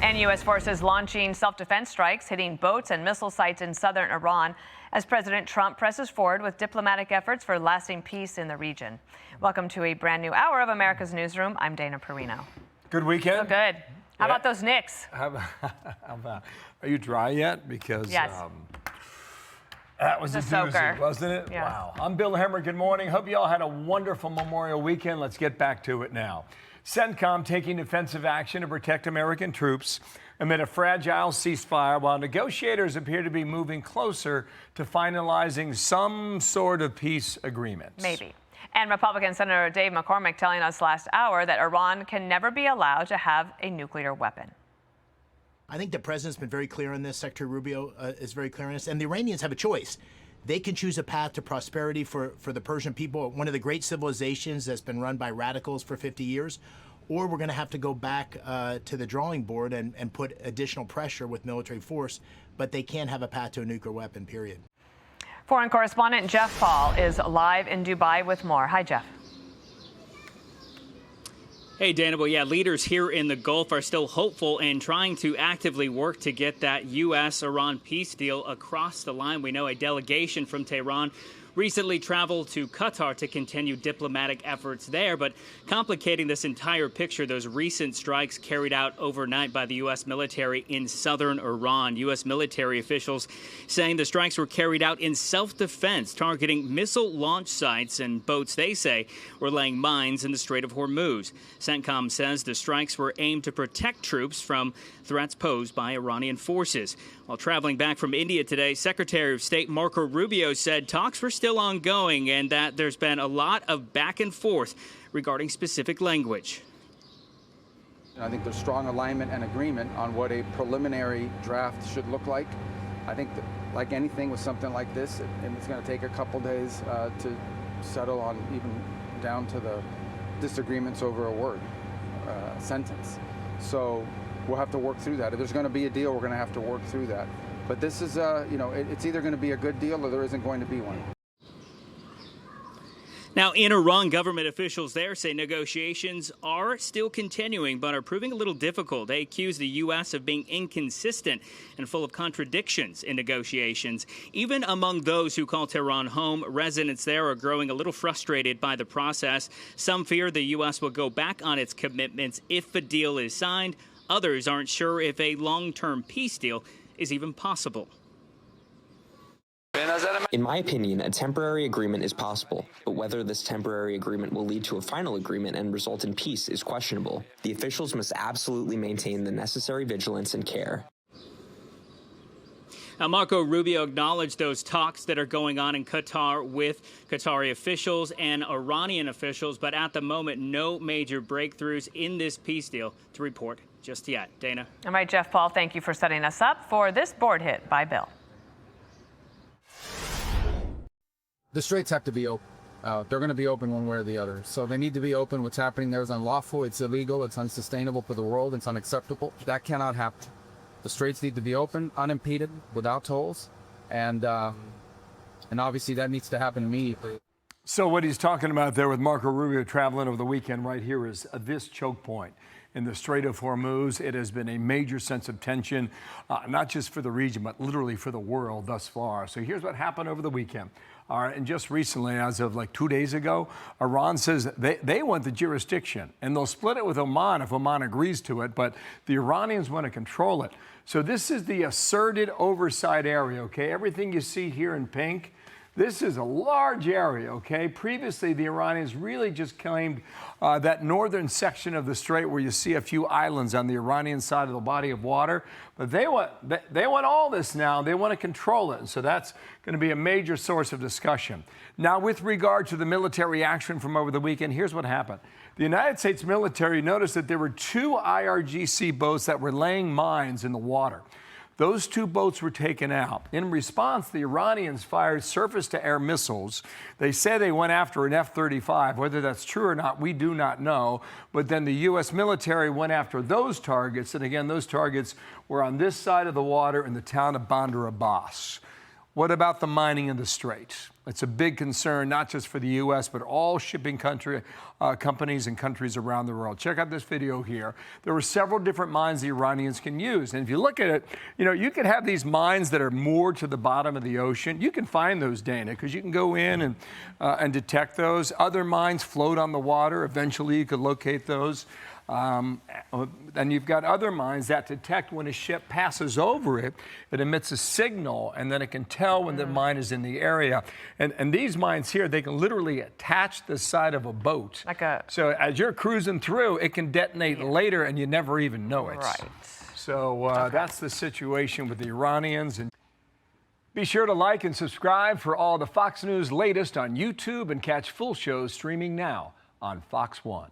And U.S. forces launching self-defense strikes, hitting boats and missile sites in southern Iran as President Trump presses forward with diplomatic efforts for lasting peace in the region. Welcome to a brand new hour of America's Newsroom. I'm Dana Perino. Good weekend? Oh, good. How about those Knicks? Are you dry yet? Because yes. That was a doozy, wasn't it? Yes. Wow. I'm Bill Hemmer. Good morning. Hope you all had a wonderful Memorial weekend. Let's get back to it now. CENTCOM taking defensive action to protect American troops amid a fragile ceasefire, while negotiators appear to be moving closer to finalizing some sort of peace agreement. Maybe. And Republican Senator Dave McCormick telling us last hour that Iran can never be allowed to have a nuclear weapon. I think the president's been very clear on this. Secretary Rubio is very clear on this. And the Iranians have a choice. They can choose a path to prosperity for the Persian people, one of the great civilizations that's been run by radicals for 50 years, or we're going to have to go back to the drawing board and put additional pressure with military force, but they can't have a path to a nuclear weapon, period. Foreign correspondent Jeff Paul is live in Dubai with more. Hi, Jeff. Hey, Dana. Well, yeah, leaders here in the Gulf are still hopeful and trying to actively work to get that U.S.-Iran peace deal across the line. We know a delegation from Tehran recently traveled to Qatar to continue diplomatic efforts there, but complicating this entire picture, those recent strikes carried out overnight by the U.S. military in southern Iran. U.S. military officials saying the strikes were carried out in self-defense, targeting missile launch sites and boats they say were laying mines in the Strait of Hormuz. CENTCOM says the strikes were aimed to protect troops from threats posed by Iranian forces. While traveling back from India today, Secretary of State Marco Rubio said talks were still ongoing and that there's been a lot of back and forth regarding specific language. I think there's strong alignment and agreement on what a preliminary draft should look like. I think that, like anything with something like this, it's going to take a couple days to settle on, even down to the disagreements over a word, sentence. So we'll have to work through that. If there's going to be a deal, we're going to have to work through that. But this is, it's either going to be a good deal or there isn't going to be one. Now, in Iran, government officials there say negotiations are still continuing, but are proving a little difficult. They accuse the U.S. of being inconsistent and full of contradictions in negotiations. Even among those who call Tehran home, residents there are growing a little frustrated by the process. Some fear the U.S. will go back on its commitments if a deal is signed. Others aren't sure if a long-term peace deal is even possible. In my opinion, a temporary agreement is possible, but whether this temporary agreement will lead to a final agreement and result in peace is questionable. The officials must absolutely maintain the necessary vigilance and care. Now, Marco Rubio acknowledged those talks that are going on in Qatar with Qatari officials and Iranian officials, but at the moment, no major breakthroughs in this peace deal to report just yet. Dana. All right, Jeff Paul, thank you for setting us up for this board hit by Bill. The straits have to be open. They're going to be open one way or the other. So they need to be open. What's happening there is unlawful. It's illegal. It's unsustainable for the world. It's unacceptable. That cannot happen. The straits need to be open, unimpeded, without tolls, and obviously that needs to happen immediately. So what he's talking about there with Marco Rubio traveling over the weekend right here is this choke point in the Strait of Hormuz. It has been a major sense of tension, not just for the region, but literally for the world thus far. So here's what happened over the weekend. And just recently, as of like 2 days ago, Iran says they want the jurisdiction, and they'll split it with Oman if Oman agrees to it, but the Iranians want to control it. So this is the asserted oversight area, okay? Everything you see here in pink, this is a large area, okay? Previously, the Iranians really just claimed that northern section of the strait where you see a few islands on the Iranian side of the body of water. But they want all this now. They want to control it. And so that's going to be a major source of discussion. Now, with regard to the military action from over the weekend, here's what happened. The United States military noticed that there were 2 IRGC boats that were laying mines in the water. Those 2 boats were taken out. In response, the Iranians fired surface-to-air missiles. They say they went after an F-35. Whether that's true or not, we do not know. But then the U.S. military went after those targets. And again, those targets were on this side of the water in the town of Bandar Abbas. What about the mining in the Strait? It's a big concern, not just for the U.S., but all shipping companies and countries around the world. Check out this video here. There were several different mines the Iranians can use. And if you look at it, you could have these mines that are moored to the bottom of the ocean. You can find those, Dana, because you can go in and detect those. Other mines float on the water. Eventually, you could locate those. Then you've got other mines that detect when a ship passes over it, it emits a signal, and then it can tell when the mine is in the area. And these mines here, they can literally attach the side of a boat. So as you're cruising through, it can detonate later, and you never even know it. Right. So that's the situation with the Iranians. And be sure to like and subscribe for all the Fox News latest on YouTube, and catch full shows streaming now on Fox 1.